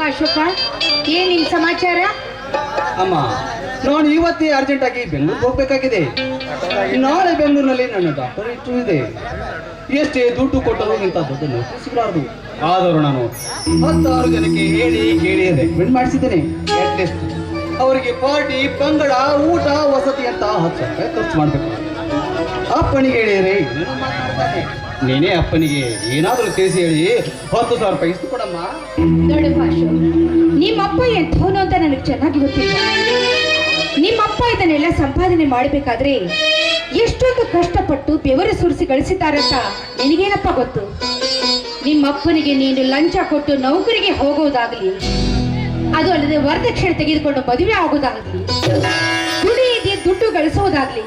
ಅಶೋಕ, ಏನ್ ನಿನ್ ಸಮಾಚಾರ? ಅಮ್ಮ, ನಾನು ಇವತ್ತೇ ಅರ್ಜೆಂಟ್ ಆಗಿ ಬೆಂಗಳೂರಿಗೆ ಹೋಗ್ಬೇಕಾಗಿದೆ. ನಾಳೆ ಬೆಂಗಳೂರಿನಲ್ಲಿ ನನ್ನ ಡಾಕ್ಟರ್ ಇಟ್ಟು ಇದೆ. ಎಷ್ಟೇ ದುಡ್ಡು ಕೊಟ್ಟರು ಇಂಥ ದೊಡ್ಡ ನೌಕರಿ ಸಿಗಲಾರದು. ಆದರೂ ನಾನು 16 ಜನಕ್ಕೆ ಹೇಳಿ ಕೇಳಿ ರೆಕಮೆಂಡ್ ಮಾಡಿಸಿದ್ದೇನೆ. ಅಟ್ಲೀಸ್ಟ್ ಅವರಿಗೆ ಪಾರ್ಟಿ, ಪಂಗಡ, ಊಟ, ವಸತಿ ಅಂತ 10,000 ರೂಪಾಯಿ ಖರ್ಚು ಮಾಡ್ಬೇಕು. ಅಪ್ಪನಿಗೆ ಹೇಳಿದ್ರೆ ನೀನೇ ಅಪ್ಪನಿಗೆ ಏನಾದರೂ ತಿಳಿಸಿ ಹೇಳಿ 10,000 ರೂಪಾಯಿ ಇಷ್ಟು ಕೊಡಮ್ಮ. ನೋಡಪ್ಪ ಅಶೋಕ್, ನಿಮ್ಮಪ್ಪ ಎಂಥವನು ಅಂತ ನನಗೆ ಚೆನ್ನಾಗಿ ಗೊತ್ತಿಲ್ಲ. ನಿಮ್ಮಪ್ಪ ಇದನ್ನೆಲ್ಲ ಸಂಪಾದನೆ ಮಾಡಬೇಕಾದ್ರೆ ಎಷ್ಟೊಂದು ಕಷ್ಟಪಟ್ಟು ಬೆವರು ಸುರಿಸಿ ಗಳಿಸಿದ್ದಾರಂತ ನಿನಗೇನಪ್ಪ ಗೊತ್ತು? ನಿಮ್ಮಪ್ಪನಿಗೆ ನೀನು ಲಂಚ ಕೊಟ್ಟು ನೌಕರಿಗೆ ಹೋಗೋದಾಗಲಿ, ಅದು ಅಲ್ಲದೆ ವರದಕ್ಷಿಣೆ ತೆಗೆದುಕೊಂಡು ಮದುವೆ ಆಗೋದಾಗಲಿ, ದುಡಿಯದೆ ದುಡ್ಡು ಗಳಿಸೋದಾಗ್ಲಿ,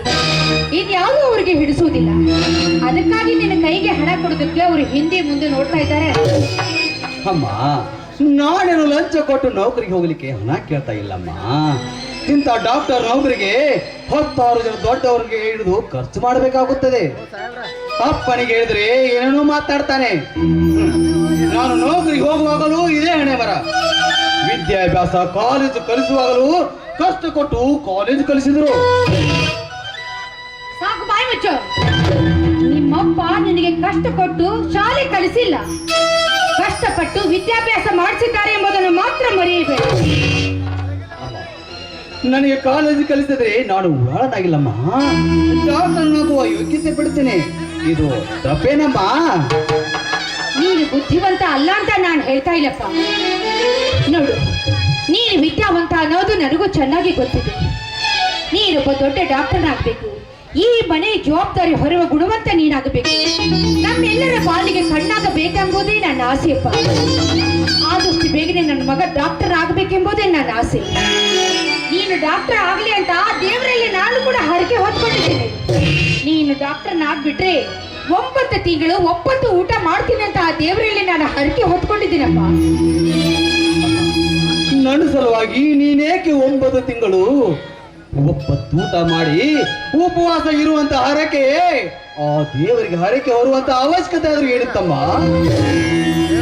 ಇದ್ಯಾವುದೂ ಅವರಿಗೆ ಹಿಡಿಸುವುದಿಲ್ಲ. ಅದಕ್ಕಾಗಿ ನಿನ್ನ ಕೈಗೆ ಹಣ ಕೊಡೋದಕ್ಕೆ ಅವರು ಹಿಂದೆ ಮುಂದೆ ನೋಡ್ತಾ ಇದ್ದಾರೆ. ಅಮ್ಮ, ನಾನೇನು ಲಂಚ ಕೊಟ್ಟು ನೌಕರಿಗೆ ಹೋಗ್ಲಿಕ್ಕೆ ಹಣ ಕೇಳ್ತಾ ಇಲ್ಲಮ್ಮ. ಇಂಥ ಡಾಕ್ಟರ್ ನೌಕರಿಗೆ 16 ಜನ ದೊಡ್ಡವರಿಗೆ ಹಿಡಿದು ಖರ್ಚು ಮಾಡಬೇಕಾಗುತ್ತದೆ. ಅಪ್ಪನಿಗೆ ಹೇಳಿದ್ರೆ ಏನೇನೋ ಮಾತಾಡ್ತಾನೆ. ನಾನು ನೌಕರಿಗೆ ಹೋಗುವಾಗಲೂ ಇದೇ ಹಣೆ ಬರ. ವಿದ್ಯಾಭ್ಯಾಸ ಕಾಲೇಜು ಕಲಿಸುವಾಗಲೂ ಕಷ್ಟ ಕೊಟ್ಟು ಕಾಲೇಜು ಕಲಿಸಿದ್ರು. ಸಾಕು, ಬಾಯಿ ಮುಚ್ಚು. ನಿಮ್ಮಪ್ಪ ನಿನಗೆ ಕಷ್ಟ ಕೊಟ್ಟು ಶಾಲೆ ಕಲಿಸಿಲ್ಲ, ಕಷ್ಟಪಟ್ಟು ವಿದ್ಯಾಭ್ಯಾಸ ಮಾಡಿಸಿದ್ದಾರೆ ಎಂಬುದನ್ನು ಮಾತ್ರ ಮರೆಯಬೇಡ. ನನಗೆ ಕಾಲೇಜು ಕಲಿಸಿದ್ರೆ ನಾನು ಒಳದಾಗಿಲ್ಲಮ್ಮ. ಡಾಕ್ಟರ್ನಾಗುವ ಯೋಗ್ಯತೆ ಬಿಡ್ತೇನೆ. ಇದು ತಪ್ಪೇನಮ್ಮ? ನೀನು ಬುದ್ಧಿವಂತ ಅಲ್ಲ ಅಂತ ನಾನು ಹೇಳ್ತಾ ಇಲ್ಲಪ್ಪ. ನೋಡು, ನೀನು ವಿದ್ಯಾವಂತ ಅನ್ನೋದು ನನಗೂ ಚೆನ್ನಾಗಿ ಗೊತ್ತಿದೆ. ನೀನೊಬ್ಬ ದೊಡ್ಡ ಡಾಕ್ಟರ್ ಆಗ್ಬೇಕು. ಈ ಮನೆ ಜವಾಬ್ದಾರಿ ಹೊರುವ ಗುಣವಂತ ನೀನಾಗಬೇಕು. ನಮ್ಮೆಲ್ಲರ ಬಾಳಿಗೆ ಕಣ್ಣಾಗಬೇಕೆಂಬುದೇ ನನ್ನ ಆಸೆಯಪ್ಪ. ಆದಷ್ಟು ಬೇಗನೆ ನನ್ನ ಮಗ ಡಾಕ್ಟರ್ ಆಗಬೇಕೆಂಬುದೇ ನನ್ನ ಆಸೆ. ನೀನು ಡಾಕ್ಟರ್ ಆಗ್ಲಿ ಅಂತ ದೇವರಲ್ಲಿ ನಾನು ಕೂಡ ಹರಕೆ ಹೊತ್ಕೊಂಡಿದ್ದೇನೆ. ನೀನು ಡಾಕ್ಟರ್ನಾಗ್ಬಿಟ್ರೆ 9 ತಿಂಗಳು 9 ಊಟ ಮಾಡ್ತೀನಿ ಅಂತ ಆ ದೇವರಲ್ಲಿ ನಾನು ಹರಕೆ ಹೊತ್ಕೊಂಡಿದ್ದೀನಪ್ಪ. ನನ್ನ ಸಲುವಾಗಿ ನೀನೇಕೆ 9 ತಿಂಗಳು 9 ಊಟ ಮಾಡಿ ಉಪವಾಸ ಇರುವಂತ ಹರಕೆ ಆ ದೇವರಿಗೆ ಹರಕೆ ಹೊರುವಂತ ಅವಶ್ಯಕತೆ ಆದ್ರೂ ಏನಿತ್ತಮ್ಮ?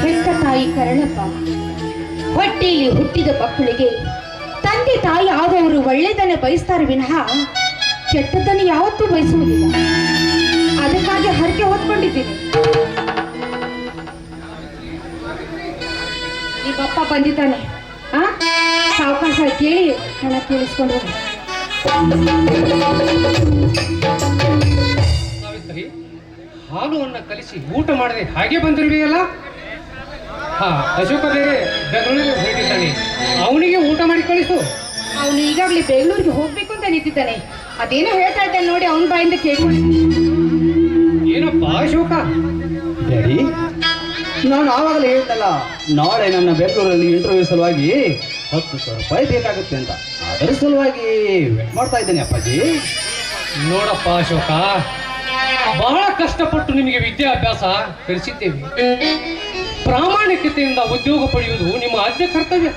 ಹೆತ್ತ ತಾಯಿ ಕರಳಪ್ಪ. ಹೊಟ್ಟೆಯಲ್ಲಿ ಹುಟ್ಟಿದ ಮಕ್ಕಳಿಗೆ ತಂದೆ ತಾಯಿ ಆದವರು ಒಳ್ಳೆಯದನ್ನು ಬಯಸ್ತಾರೆ ವಿನಃ ಕೆಟ್ಟದ್ದನ್ನು ಯಾವತ್ತೂ ಬಯಸುವುದಿಲ್ಲ. ಅದಕ್ಕಾಗಿ ಹರಕೆ ಹೊತ್ಕೊಂಡಿದ್ದೀನಿ. ನಿಮ್ಮಪ್ಪ ಬಂದಿದ್ದಾನೆ. ಸಾವಕಾಶ ಕೇಳಿ ಹಣ ಕೇಳಿಸ್ಕೊಂಡು ಸಾವಿತ್ರಿ, ಹಾಲುವನ್ನು ಕಲಿಸಿ ಊಟ ಮಾಡದೆ ಹಾಗೆ ಬಂದಿರುವೆಯಲ್ಲ? ಹಾ, ಅಶೋಕ ಬೇರೆ ಬೆಂಗಳೂರಿಗೆ ಹೊರಟಿದ್ದಾನೆ. ಅವನಿಗೆ ಊಟ ಮಾಡಿ ಕಳಿಸು. ಅವನು ಈಗಾಗಲೇ ಬೆಂಗಳೂರಿಗೆ ಹೋಗ್ಬೇಕು ಅಂತ ನಿಂತಿದ್ದಾನೆ. ಅದೇನೋ ಹೇಳ್ತಾ ಇದ್ದಾನೆ ನೋಡಿ, ಅವನ ಬಾಯಿಂದ ಕೇಳ್ಕೊಂಡು. ಏನಪ್ಪ ಅಶೋಕ? ಡ್ಯಾಡಿ, ನಾನು ಆವಾಗಲೇ ಹೇಳ್ತಲ್ಲ, ನಾಳೆ ನನ್ನ ಬೆಂಗಳೂರಲ್ಲಿ ಇಂಟರ್ವ್ಯೂ ಸಲುವಾಗಿ 10,000 ರೂಪಾಯಿ ಬೇಕಾಗುತ್ತೆ ಅಂತ. ಅದರ ಸಲುವಾಗಿ ವೇಟ್ ಮಾಡ್ತಾ ಇದ್ದೇನೆ ಅಪ್ಪಾಜಿ. ನೋಡಪ್ಪ ಅಶೋಕ, ಬಹಳ ಕಷ್ಟಪಟ್ಟು ನಿಮಗೆ ವಿದ್ಯಾಭ್ಯಾಸ ಕಲಿಸಿದ್ದೇವೆ. ಪ್ರಾಮಾಣಿಕತೆಯಿಂದ ಉದ್ಯೋಗ ಪಡೆಯುವುದು ನಿಮ್ಮ ಆದ್ಯ ಕರ್ತವ್ಯ.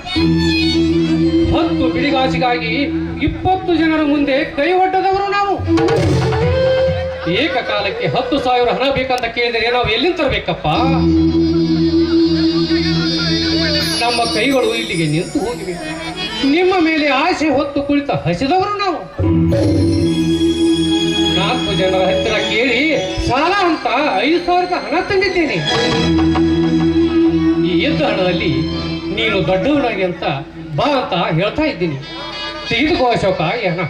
10 ಬಿಡಿಗಾಸಿಗಾಗಿ 20 ಜನರ ಮುಂದೆ ಕೈ ಒಡ್ಡದವರು ನಾವು. ಏಕಕಾಲಕ್ಕೆ 10,000 ಹಣ ಬೇಕಂತ ಕೇಳಿದರೆ ನಾವು ಎಲ್ಲಿಂದ ತರಬೇಕಪ್ಪ? ನಮ್ಮ ಕೈಗಳು ಇಲ್ಲಿಗೆ ನಿಂತು ಹೋಗಿವೆ. ನಿಮ್ಮ ಮೇಲೆ ಆಸೆ ಹೊತ್ತು ಕುಳಿತ ಹಸಿದವರು ನಾವು. 4 ಜನರ ಹತ್ತಿರ ಕೇಳಿ ಸಾಲ ಅಂತ 5,000 ರೂಪಾಯಿ ಹಣ ತಂದಿದ್ದೇನೆ. ಈ ಎದ್ದ ಹಣದಲ್ಲಿ ನೀನು ದೊಡ್ಡವನಾಗಿ ಅಂತ ಬಾ ಅಂತ ಹೇಳ್ತಾ ಇದ್ದೀನಿ. ತೆಗೆದುಕೋ ಅಶೋಕ ಈ ಹಣ.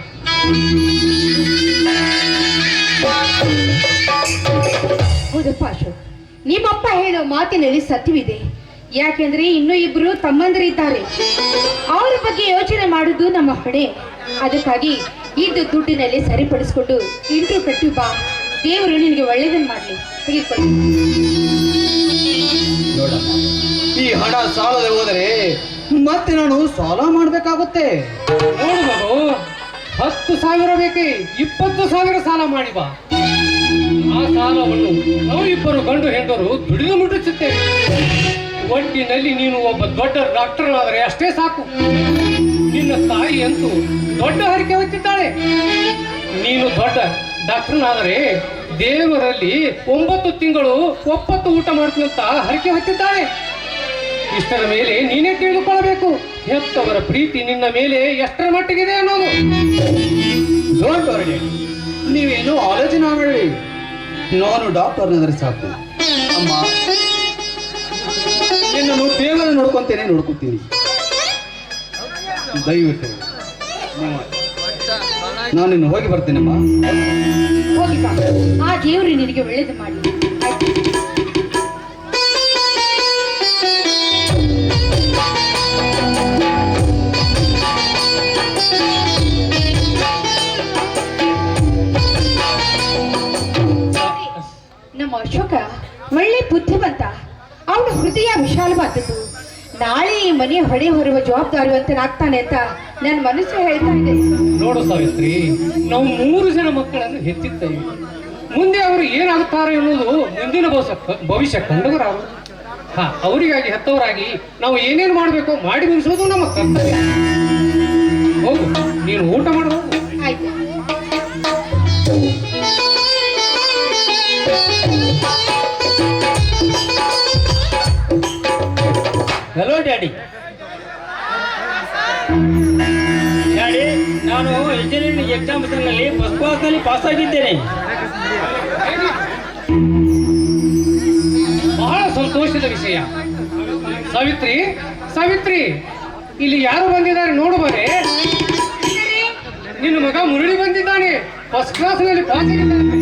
ಹೌದಪ್ಪ ಅಶೋಕ್, ನಿಮ್ಮಪ್ಪ ಹೇಳೋ ಮಾತಿನಲ್ಲಿ ಸತ್ಯವಿದೆ. ಯಾಕೆಂದ್ರೆ ಇನ್ನೂ 2 ತಮ್ಮಂದರಿದ್ದಾರೆ. ಅವರ ಬಗ್ಗೆ ಯೋಚನೆ ಮಾಡುವುದು ನಮ್ಮ ಹೊಣೆ. ಅದಕ್ಕಾಗಿ ಇದ್ದು ದುಡ್ಡಿನಲ್ಲಿ ಸರಿಪಡಿಸಿಕೊಂಡು ಇಂಟ್ರು ಕಟ್ಟಿ ಬಾ. ದೇವರು ನಿನಗೆ ಒಳ್ಳೆಯದನ್ನು ಮಾಡಲಿ. ತೆಗೆದುಕೊಳ್ಳಿ. ನೋಡಮ್ಮ, ಈ ಹಣ ಸಾಲದೆ ಹೋದರೆ ಮತ್ತೆ ನಾನು ಸಾಲ ಮಾಡಬೇಕಾಗುತ್ತೆ. ನೋಡು ಮಗು, 10,000 ಬೇಕೆ 20,000 ಸಾಲ ಮಾಡಿ ಬಾ. ಆ ಸಾಲವನ್ನು ನಾವಿಬ್ಬರು ಗಂಡು ಹೆಂಡರು ದುಡಿದು ಮುಟ್ಟಿಸುತ್ತೇವೆ. ಒಟ್ಟಿನಲ್ಲಿ ನೀನು ಒಬ್ಬ ದೊಡ್ಡ ಡಾಕ್ಟರ್ ಆದರೆ ಅಷ್ಟೇ ಸಾಕು. ನಿನ್ನ ತಾಯಿ ಅಂತೂ ದೊಡ್ಡ ಹರಕೆ ಹೊತ್ತಿದ್ದಾಳೆ. ನೀನು ದೊಡ್ಡ ಡಾಕ್ಟರ್ನಾದರೆ ದೇವರಲ್ಲಿ 9 ತಿಂಗಳು 9 ಊಟ ಮಾಡ್ತೀನಂತ ಹರಕೆ ಹೊತ್ತಿದ್ದಾಳೆ. ಇಷ್ಟರ ಮೇಲೆ ನೀನೇ ತಿಳಿದುಕೊಳ್ಳಬೇಕು ಹೆತ್ತವರ ಪ್ರೀತಿ ನಿನ್ನ ಮೇಲೆ ಎಷ್ಟರ ಮಟ್ಟಿಗಿದೆ ಅನ್ನೋದು. ಡೋಂಟ್ ವರಿ, ನೀವೇನು ಆಲೋಚನೆ ಮಾಡಬೇಡಿ. ನಾನು ಡಾಕ್ಟರ್ನಾದ್ರೆ ಸಾಕು. ಅಮ್ಮ, ನಿನ್ನನ್ನು ಬೇಗನೆ ನೋಡ್ಕೊತೀನಿ. ದಯವಿಟ್ಟು ನಾನು ಇನ್ನು ಹೋಗಿ ಬರ್ತೀನಮ್ಮ. ಹೋಗಿ ಬಾ. ಆ ದೇವರು ನಿನಗೆ ಒಳ್ಳೇದು ಮಾಡಿ. ನಮ್ಮ ಅಶೋಕ ಒಳ್ಳೆ ಬುದ್ಧಿವಂತ, ಅವನ ಹೃದಯ ವಿಶಾಲವಾದದ್ದು. ನಾಳೆ ಈ ಮನೆ ಹೊಡೆ ಹೊರುವ ಜವಾಬ್ದಾರಿವಂತನಾಗ್ತಾನೆ ಅಂತ ನನ್ನ ಮನಸ್ಸು ಹೇಳ್ತಾ ಇದೆ. ನೋಡು ಸಾವಿತ್ರಿ, ನಾವು 3 ಜನ ಮಕ್ಕಳನ್ನು ಹೆತ್ತಿದ್ದೇವೆ. ಮುಂದೆ ಅವರು ಏನಾಗುತ್ತಾರೆ ಅನ್ನೋದು ಮುಂದಿನ ಭವಿಷ್ಯ ಕಂಡವರಾರು. ಅವರಿಗಾಗಿ ಹೆತ್ತವರಾಗಿ ನಾವು ಏನೇನು ಮಾಡಬೇಕೋ ಮಾಡಿ ಮುಗಿಸೋದು ನಮ್ಮ ಕರ್ತವ್ಯ. ಹೋಗು, ನೀನು ಊಟ ಮಾಡಬಹುದು. ಆಯ್ತು. Hello daddy. ಡ್ಯಾಡಿ, ನಾನು ಇಂಜಿನಿಯರಿಂಗ್ ಎಕ್ಸಾಮಿನಲ್ಲಿ ಫಸ್ಟ್ ಕ್ಲಾಸ್ನಲ್ಲಿ ಪಾಸ್ ಆಗಿದ್ದೇನೆ. ಬಹಳ ಸಂತೋಷದ ವಿಷಯ. ಸಾವಿತ್ರಿ, ಇಲ್ಲಿ ಯಾರು ಬಂದಿದ್ದಾರೆ ನೋಡು ಬರೇ. ನಿನ್ನ ಮಗ ಮುರಳಿ ಬಂದಿದ್ದಾನೆ, ಫಸ್ಟ್ ಕ್ಲಾಸ್ನಲ್ಲಿ ಪಾಸ್ ಆಗಿದ್ದಾನೆ.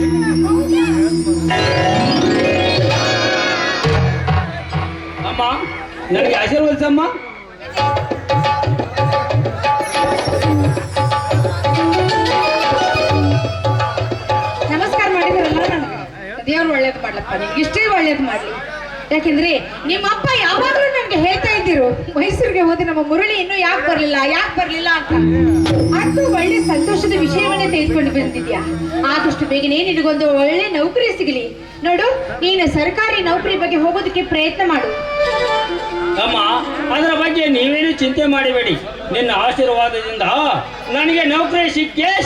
ಅಮ್ಮ, ನನಗೆ ಆಶೀರ್ವದಿಸಮ್ಮ. ನಮಸ್ಕಾರ ಮಾಡಿದ್ರಲ್ಲ ನನಗೆ. ದೇವ್ರು ಒಳ್ಳೇದು ಮಾಡ್ಲಪ್ಪ, ನಿಮ್ಗೆ ಇಷ್ಟೇ ಒಳ್ಳೇದು ಮಾಡ್ಲಿ. ಯಾಕೆಂದ್ರೆ ನಿಮ್ಮ ಅಪ್ಪ ಯಾವಾಗಲೂ ನನಗೆ ಹೇಳ್ತಾ ಇದ್ದಿರು, ಮೈಸೂರಿಗೆ ಹೋದ್ರೆ ನಮ್ಮ ಮುರಳಿ ಇನ್ನೂ ಯಾಕೆ ಬರ್ಲಿಲ್ಲ ಅಂತ. ಅದು ಒಳ್ಳೆ ಸಂತೋಷದ ವಿಷಯವನ್ನೇ ತೆಗೆದುಕೊಂಡು ಬಂದಿದ್ಯಾ. ಆದಷ್ಟು ಬೇಗನೆ ನಿನಗೊಂದು ಒಳ್ಳೆ ನೌಕರಿ ಸಿಗಲಿ. ನೋಡು, ನೀನು ಸರ್ಕಾರಿ ನೌಕರಿ ಬಗ್ಗೆ ಹೋಗೋದಕ್ಕೆ ಪ್ರಯತ್ನ ಮಾಡು. ಅಮ್ಮ, ಅದರ ಬಗ್ಗೆ ನೀವೇನು ಚಿಂತೆ ಮಾಡಬೇಡಿ. ನಿನ್ನ ಆಶೀರ್ವಾದದಿಂದ ನನಗೆ ನೌಕರಿ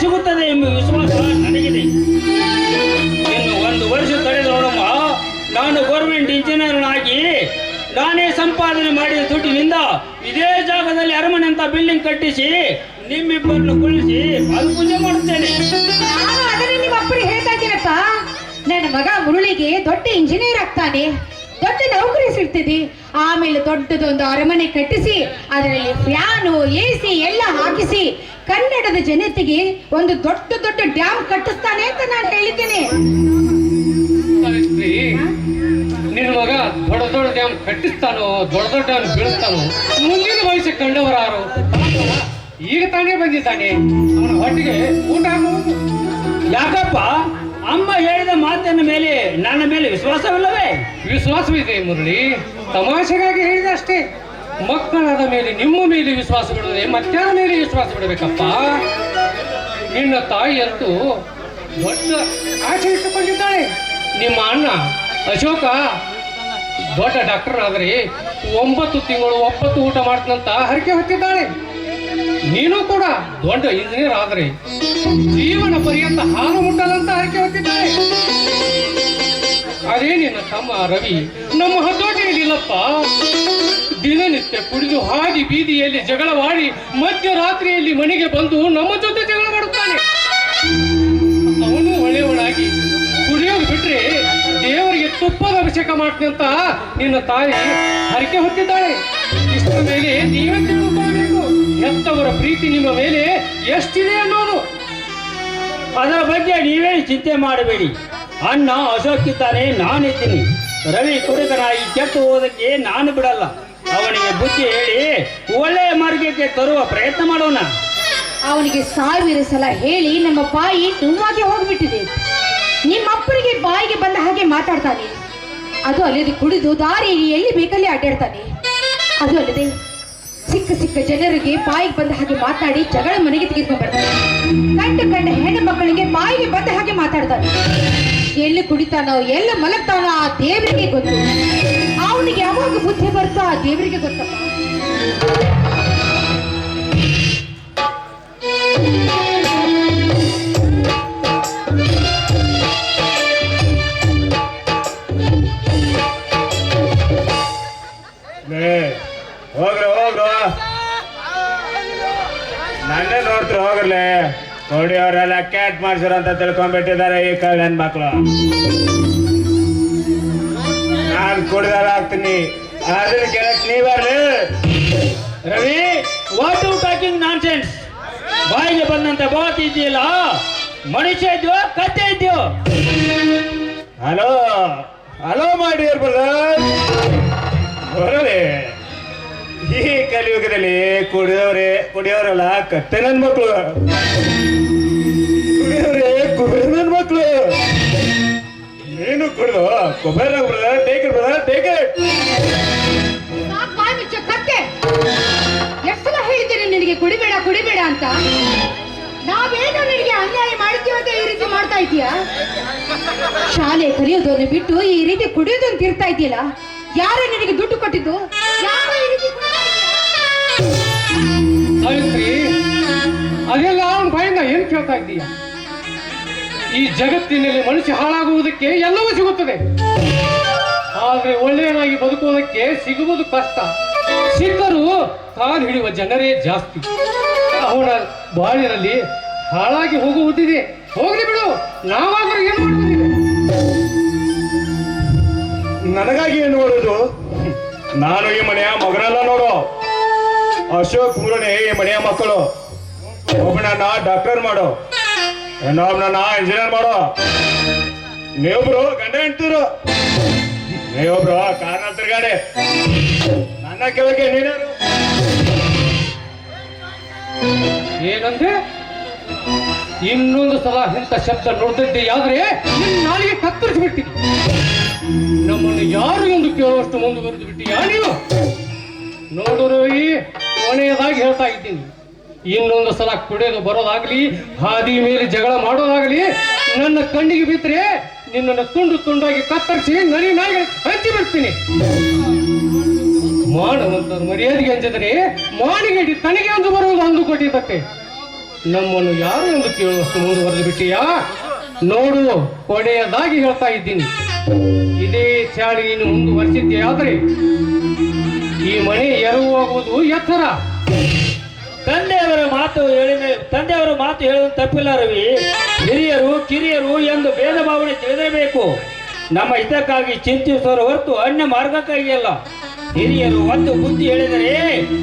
ಸಿಗುತ್ತದೆ ಎಂಬ ವಿಶ್ವಾಸ ನನಗಿದೆ. ಇನ್ನು 1 ವರ್ಷ ತಡೆದು ನೋಡಮ್ಮ, ನಾನು ಗೌರ್ಮೆಂಟ್ ಇಂಜಿನಿಯರ್ ಆಗಿ ನಾನೇ ಸಂಪಾದನೆ ಮಾಡಿದ ದುಡ್ಡಿನಿಂದ ಇದೇ ಜಾಗದಲ್ಲಿ ಅರಮನೆ ಅಂತ ಬಿಲ್ಡಿಂಗ್ ಕಟ್ಟಿಸಿ ನಿಮ್ಮಿಬ್ಬರನ್ನು ಕುಳಿಸಿ ಅದು ಪೂಜೆ ಮಾಡುತ್ತೇನೆ. ನಾನು ಅದನ್ನೇ ನಿಮ್ಮ ಅಪ್ಪರಿಗೆ ಹೇಳ್ತಾ ಇದ್ದೀನಪ್ಪ. ನನ್ನ ಮಗ ಮುರಳಿಗೆ ದೊಡ್ಡ ಇಂಜಿನಿಯರ್ ಆಗ್ತಾನೆ, ದೊಡ್ಡ ನೌಕರಿ ಸಿಗ್ತದೆ. ಆಮೇಲೆ ದೊಡ್ಡದೊಂದು ಅರಮನೆ ಕಟ್ಟಿಸಿ ಅದರಲ್ಲಿ ಫ್ಯಾನು AC ಎಲ್ಲ ಹಾಕಿಸಿ ಕನ್ನಡದ ಜನತೆಗೆ ಒಂದು ದೊಡ್ಡ ಡ್ಯಾಮ್ ಕಟ್ಟಿಸ್ತಾನೆ ಅಂತ ನಾನು ಹೇಳಿದ್ದೇನೆ. ಸಾವಿತ್ರಿ, ನಿನ್ನ ಮಗ ದೊಡ್ಡ ಡ್ಯಾಮ್ ಕಟ್ಟಿಸ್ತಾನೋ, ದೊಡ್ಡ ಡ್ಯಾಮ್ ಬೀಳಿಸ್ತಾನೋ, ಮುಂದಿನ ಭವಿಷ್ಯ ಕಂಡವರಾರು. ಈಗ ತಾನೇ ಬಂದಿದ್ದಾನೆ, ಅವನ ಹೊಟ್ಟಿಗೆ ಊಟ ಹಾಕಬಹುದು. ಯಾಕಪ್ಪ, ಅಮ್ಮ ಹೇಳಿದ ಮಾತಿನ ಮೇಲೆ ನನ್ನ ಮೇಲೆ ವಿಶ್ವಾಸವಿಲ್ಲವೇ? ವಿಶ್ವಾಸವಿದೆ ಮುರಳಿ, ತಮಾಷೆಗಾಗಿ ಹೇಳಿದ ಅಷ್ಟೇ. ಮಕ್ಕಳಾದ ಮೇಲೆ ನಿಮ್ಮ ಮೇಲೆ ವಿಶ್ವಾಸ ಬಿಡದೆ ಮತ್ತಾರ ಮೇಲೆ ವಿಶ್ವಾಸ ಬಿಡಬೇಕಪ್ಪ. ನಿನ್ನ ತಾಯಿಯಂತೂ ದೊಡ್ಡ ಆಸೆ ಇಟ್ಟುಕೊಂಡಿದ್ದಾಳೆ. ನಿಮ್ಮ ಅಣ್ಣ ಅಶೋಕ ದೊಡ್ಡ ಡಾಕ್ಟರ್ ಆದರೆ 9 ತಿಂಗಳು ಒಪ್ಪತ್ತು ಊಟ ಮಾಡ್ತಂತ ಹರಕೆ ಹೊತ್ತಿದ್ದಾಳೆ. ನೀನು ಕೂಡ ದೊಡ್ಡ ಇಂಜಿನಿಯರ್ ಆದರೆ ಜೀವನ ಪರ್ಯಂತ ಹಾಲು ಮುಟ್ಟದಂತ ಹರಕೆ ಹೊತ್ತಿದ್ದಾಳೆ. ಅದೇ ನಿನ್ನ ತಮ್ಮ ರವಿ ನಮ್ಮ ಹತೋಟಿಯಲ್ಲಿಲ್ಲಪ್ಪ. ದಿನನಿತ್ಯ ಕುಡಿದು ಹಾದಿ ಬೀದಿಯಲ್ಲಿ ಜಗಳವಾಡಿ ಮಧ್ಯರಾತ್ರಿಯಲ್ಲಿ ಮನೆಗೆ ಬಂದು ನಮ್ಮ ಜೊತೆ ಜಗಳ ಮಾಡುತ್ತಾನೆ. ಅವನು ಒಳ್ಳೆಯವನಾಗಿ ಕುಡಿಯೋದು ಬಿಟ್ರೆ ದೇವರಿಗೆ ತುಪ್ಪದ ಅಭಿಷೇಕ ಮಾಡ್ತೀನಿ ಅಂತ ನಿನ್ನ ತಾಯಿ ಹರಕೆ ಹೊತ್ತಿದ್ದಾಳೆ. ಇಷ್ಟ ಮೇಲೆ ನೀವೇ ತಿಳ್ಕೊಳ್ಬೇಕು, ಹೆತ್ತವರ ಪ್ರೀತಿ ನಿಮ್ಮ ಮೇಲೆ ಎಷ್ಟಿದೆ ಅನ್ನೋದು. ಅದರ ಬಗ್ಗೆ ನೀವೇ ಚಿಂತೆ ಮಾಡಬೇಡಿ. ಅಣ್ಣ ಅಶೋಕಿದ್ದಾನೆ, ನಾನಿದ್ದೀನಿ. ರವಿ ಕುಡುಕನಾಗಿ ಕೆಟ್ಟು ಹೋದಕ್ಕೆ ನಾನು ಬಿಡಲ್ಲ. ಅವನಿಗೆ ಬುದ್ಧಿ ಹೇಳಿ ಒಳ್ಳೆಯ ಮಾರ್ಗಕ್ಕೆ ತರುವ ಪ್ರಯತ್ನ ಮಾಡೋಣ. ಅವನಿಗೆ 1000 ಸಲ ಹೇಳಿ ನಮ್ಮ ಬಾಯಿ ನೋವಾಗಿ ಹೋಗ್ಬಿಟ್ಟಿದೆ. ನಿಮ್ಮಪ್ಪರಿಗೆ ಬಾಯಿಗೆ ಬಂದ ಹಾಗೆ ಮಾತಾಡ್ತಾನೆ. ಅದು ಅಲ್ಲದೆ ಕುಡಿದು ದಾರಿಯಲ್ಲಿ ಎಲ್ಲಿ ಬೇಕಲ್ಲಿ ಅಡ್ಡಾಡ್ತಾನೆ. ಅದು ಅಲ್ಲದೆ ಸಿಕ್ಕ ಜನರಿಗೆ ಬಾಯಿಗೆ ಬಂದ ಹಾಗೆ ಮಾತಾಡಿ ಜಗಳ ಮನೆಗೆ ತೆಗೆದುಕೊಂಡು ಬರ್ತಾನೆ. ಕಂಡ ಹೆಣ್ಣು ಮಕ್ಕಳಿಗೆ ಬಾಯಿಗೆ ಬಂದ ಹಾಗೆ ಮಾತಾಡ್ತಾನೆ. ಎಲ್ಲಿ ಕುಡಿತಾನೋ ಎಲ್ಲ ಮಲಗ್ತಾನೋ ಆ ದೇವರಿಗೆ ಗೊತ್ತು. ಅವನಿಗೆ ಯಾವಾಗ ಬುದ್ಧಿ ಬರ್ತೋ ಆ ದೇವರಿಗೆ ಗೊತ್ತಪ್ಪ. ಹೋಗ್ರಿ ಹೋಗ್ರು, ನನ್ನೇ ನೋಡ್ತೀರ ಹೋಗ್ರಲೆ. ಕೊಡಿಯವರೆಲ್ಲ ಕ್ಯಾಟ್ ಮಾಡ್ಸಿರೋ ಅಂತ ತಿಳ್ಕೊಂಡ್ಬಿಟ್ಟಿದ್ದಾರೆ ಈ ಕಳ್ಳನ್ ಮಕ್ಳು. ನಾನು ಕುಡಿದಾರ ಆಗ್ತೀನಿ, ಅದನ್ನ ಕೇಳಕ್ ನೀವರ್ಲಿ. Ravi, what you talking nonsense? ಬಾಯಿಗೆ ಬಂದಂತ ಬಾತ್ ಇದೆಯಲ್ಲ, ಮನುಷ್ಯ ಇದ್ಯೋ ಕತ್ತೆ ಇದ್ಯೋ? ಹಲೋ ಹಲೋ ಮಾಡಿಯರ್ ಬ್ರದರ್, ಬರಲಿ. ಈ ಕಲಿಯುಗದಲ್ಲಿ ಕುಡಿಯೋರೆಲ್ಲ ಕತ್ತೆ ನನ್ ಮಕ್ಳು, ಕುಡಿಯೋರೇ ನನ್ ಮಕ್ಳು. ನೀನು ಕುಡಿದು ಕೊಬ್ಬರಿ brother, take it brother, take it. ಕತ್ತೆ, ಎಷ್ಟು ಸಲ ಹೇಳಿದ್ದೇನೆ ನಿನಗೆ ಕುಡಿಬೇಡ ಕುಡಿಬೇಡ ಅಂತ? ನಾವೇನೋ ನಿನಗೆ ಅನ್ಯಾಯ ಮಾಡ್ತೀವಿ ಅಂತ ಈ ರೀತಿ ಮಾಡ್ತಾ ಇದೀಯಾ? ಶಾಲೆ ಕಲಿಯೋದನ್ನು ಬಿಟ್ಟು ಈ ರೀತಿ ಕುಡಿಯೋದನ್ನು ತಿರ್ತಾ ಇದೆಯಲ್ಲ, ಯಾರು ನಿನಗೆ ದುಡ್ಡು ಕೊಟ್ಟಿದ್ದು? ಯಾರು ಈ ರೀತಿ ಸಾವಿತ್ರಿ, ಅದೆಲ್ಲ ಅವನ ಬಾಯಿಂದ ಏನ್ ಕೇಳ್ತಾ ಇದ್ದೀಯ? ಈ ಜಗತ್ತಿನಲ್ಲಿ ಮನುಷ್ಯ ಹಾಳಾಗುವುದಕ್ಕೆ ಎಲ್ಲವೂ ಸಿಗುತ್ತದೆ, ಆದ್ರೆ ಒಳ್ಳೆಯನಾಗಿ ಬದುಕುವುದಕ್ಕೆ ಸಿಗುವುದು ಕಷ್ಟ. ಸಿಕ್ಕರೂ ಕಾಲು ಹಿಡಿಯುವ ಜನರೇ ಜಾಸ್ತಿ. ಅವನ ಬಾಳಿನಲ್ಲಿ ಹಾಳಾಗಿ ಹೋಗುವುದಿದೆ, ಹೋಗಲಿ ಬಿಡು. ನಾವಾದ್ರೂ ಏನು ಮಾಡುವುದಿದೆ? ನನಗಾಗಿ ಏನು ನೋಡುದು? ನಾನು ಈ ಮನೆಯ ಮಗನೆಲ್ಲ ನೋಡು. ಅಶೋಕ್ ಮೂರನೇ ಈ ಮನೆಯ ಮಕ್ಕಳು. ಒಬ್ಬನನ್ನ ಡಾಕ್ಟರ್ ಮಾಡು, ಇನ್ನೊಬ್ಬನನ್ನ ಇಂಜಿನಿಯರ್ ಮಾಡು. ನೀವೊಬ್ರು ಗಂಡ ಹೆಂಡ್ತಿರು, ನೀವೊಬ್ರು ಕಾರ್ನ ತಿರ್ಗಾಡಿ. ನನ್ನ ಕೆಳಗೆ ನೀನಾರು ಏನಂದ್ರೆ ಇನ್ನೊಂದು ಸಲ ಇಂಥ ಶಬ್ದ ನೋಡ್ತಿದ್ದೆಯಾದ್ರೆ ನಾಲಿಗೆ ಕತ್ತರಿಸಿಬಿಡ್ತೀನಿ. ನಮ್ಮನ್ನು ಯಾರು ಎಂದು ಕೇಳುವಷ್ಟು ಮುಂದುವರೆದು ಬಿಟ್ಟಿಯಾ ನೀವು? ನೋಡು ರವಿ, ಕೊನೆಯದಾಗಿ ಹೇಳ್ತಾ ಇದ್ದೀನಿ, ಇನ್ನೊಂದು ಸಲ ಕುಡಿಯೋದು ಬರೋದಾಗ್ಲಿ, ಹಾದಿ ಮೇಲೆ ಜಗಳ ಮಾಡೋದಾಗ್ಲಿ ನನ್ನ ಕಣ್ಣಿಗೆ ಬಿದ್ದರೆ ನಿನ್ನನ್ನು ತುಂಡು ತುಂಡಾಗಿ ಕತ್ತರಿಸಿ ನಾಯಿಗೆ ಹಂಚಿ ಬಿಡ್ತೀನಿ. ಮಾಡುವಂಥದ್ದು ಮರ್ಯಾದೆಗೆ ಅಂಜಿದರೆ ಮಾನಿಗೆ ತನಗೆ ಒಂದು ಬರುವುದು ಅಂದುಕೊಟ್ಟಿದ್ದಕ್ಕೆ ನಮ್ಮನ್ನು ಯಾರು ಎಂದು ಕೇಳುವಷ್ಟು ಮುಂದುವರೆದು ಬಿಟ್ಟಿಯಾ? ನೋಡು, ಕೊನೆಯದಾಗಿ ಹೇಳ್ತಾ ಇದ್ದೀನಿ, ಇದೇ ಚಾಳಿ ನೀನು ಮುಂದುವರಿಸಿದ್ದೆ ಈ ಮನೆ ಎರವಾಗುವುದು ಎತ್ತರ. ತಂದೆಯವರ ಮಾತು ಹೇಳುವುದು ತಪ್ಪಿಲ್ಲ ರವಿ. ಹಿರಿಯರು ಕಿರಿಯರು ಎಂದು ಭೇದ ಭಾವನೆ ತಿಳಿದಿರಬೇಕು. ನಮ್ಮ ಹಿತಕ್ಕಾಗಿ ಚಿಂತಿಸುವ ಹೊರತು ಅನ್ಯ ಮಾರ್ಗಕ್ಕಾಗಿ ಅಲ್ಲ. ಹಿರಿಯರು ಒಂದು ಬುದ್ಧಿ ಹೇಳಿದರೆ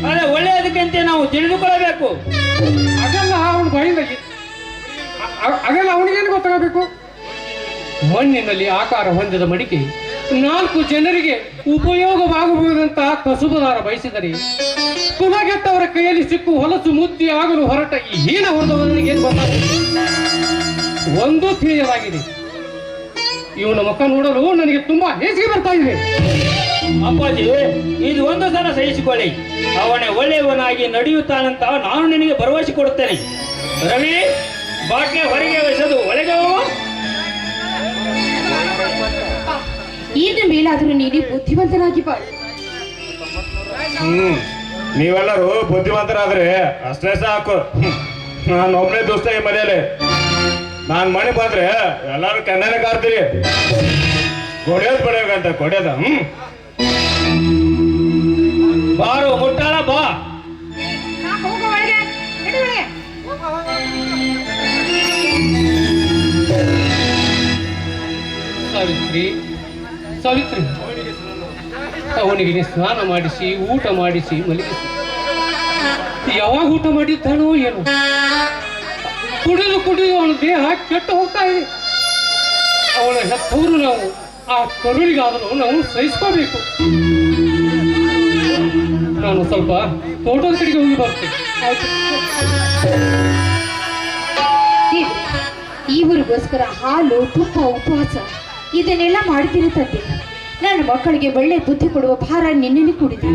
ಅದೇ ಒಳ್ಳೆಯದಕ್ಕಂತೆ ನಾವು ತಿಳಿದುಕೊಳ್ಳಬೇಕು. ಅದೆಲ್ಲ ಅವನ ಬಾಯಿಂದ ಅದೆಲ್ಲ ಅವನಿಗೇನು ಗೊತ್ತಾಗಬೇಕು? ಮಣ್ಣಿನಲ್ಲಿ ಆಕಾರ ಹೊಂದಿದ ಮಡಿಕೆ 4 ಜನರಿಗೆ ಉಪಯೋಗವಾಗಬಹುದಂತಹ ಕಸುಬುದಾರ ಬಯಸಿದರೆ ಕುಲಗೆಟ್ಟವರ ಕೈಯಲ್ಲಿ ಸಿಕ್ಕು ಹೊಲಸು ಮುದ್ದಿ ಆಗಲು ಹೊರಟ ಈ ಹೀನ ಹೊರದವನಿಗೆ ಏನು ಗೊತ್ತಾಗುತ್ತೆ? ಒಂದು ತಿಳಿಯಲಾಗಿದೆ, ಇವನ ಮುಖ ನೋಡಲು ನನಗೆ ತುಂಬಾ ಹೇಸಿಗೆ ಬರ್ತಾ ಇದೆ. ಅಪ್ಪಾಜಿ, ಇದು ಒಂದು ಸಲ ಸಹಿಸಿಕೊಳ್ಳಿ. ಅವನೇ ಒಳ್ಳೆಯವನಾಗಿ ನಡೆಯುತ್ತಾನಂತ ನಾನು ನಿನಗೆ ಭರವಸೆ ಕೊಡುತ್ತೇನೆ. ರವಿ, ಬಾಟ್ಲೆ ಹೊರಗೆ ಎಸೆದು ಒಳಗೆ ಹೋಗು. ಇನ್ನು ಮೇಲಾದರೂ ನೀನು ಬುದ್ಧಿವಂತನಾಗಿ ಬಾಳು. ನೀವೆಲ್ಲರೂ ಬುದ್ಧಿವಂತರಾದ್ರೆ ಅಷ್ಟೇ ಸಾಕು. ನಾನು ಒಬ್ಬನೇ ದೋಸ್ತ ಈ ಮನೆಯಲ್ಲಿ. ನಾನು ಮನೆ ಬಂದ್ರೆ ಎಲ್ಲರೂ ಕಣ್ಣನೆ ಕಾಡ್ತೀರಿ. ಕೊಡಿಯೋದು ಪಡೆಯೋಕಂತ ಕೊಡಿಯೋದ. ಬಾರು ಮುಟ್ಟಾಳ ಬಾ. ಸಾವಿತ್ರಿ, ಸಾವಿತ್ರಿ, ಅವನಿಗೆ ಸ್ನಾನ ಮಾಡಿಸಿ ಊಟ ಮಾಡಿಸಿ ಮಲಗಿಸಿ. ಯಾವಾಗ ಊಟ ಮಾಡಿದ್ದಾನೋ ಏನು? ಕುಡಿದು ಅವನ ದೇಹ ಕೆಟ್ಟು ಹೋಗ್ತಾ ಇದೆ. ಅವನ ಹೆತ್ತವರು ನಾವು ಆ ಕರುಳಿಗಾದರೂ ನಾವು ಸಹಿಸ್ಕೋಬೇಕು. ನಾನು ಸ್ವಲ್ಪ ತೋಟದ ಕಡೆಗೆ ಹೋಗಿ ಬರ್ತೇನೆ. ಇವರಿಗೋಸ್ಕರ ಹಾಲು ತುಪ್ಪ ಉಪವಾಸ ಇದನ್ನೆಲ್ಲ ಮಾಡ್ತೀನಿ ತಂದೆ. ನನ್ನ ಮಕ್ಕಳಿಗೆ ಒಳ್ಳೆ ಬುದ್ಧಿ ಕೊಡುವ ಭಾರ ನಿನ್ನೆ ಕುಡಿದೆ.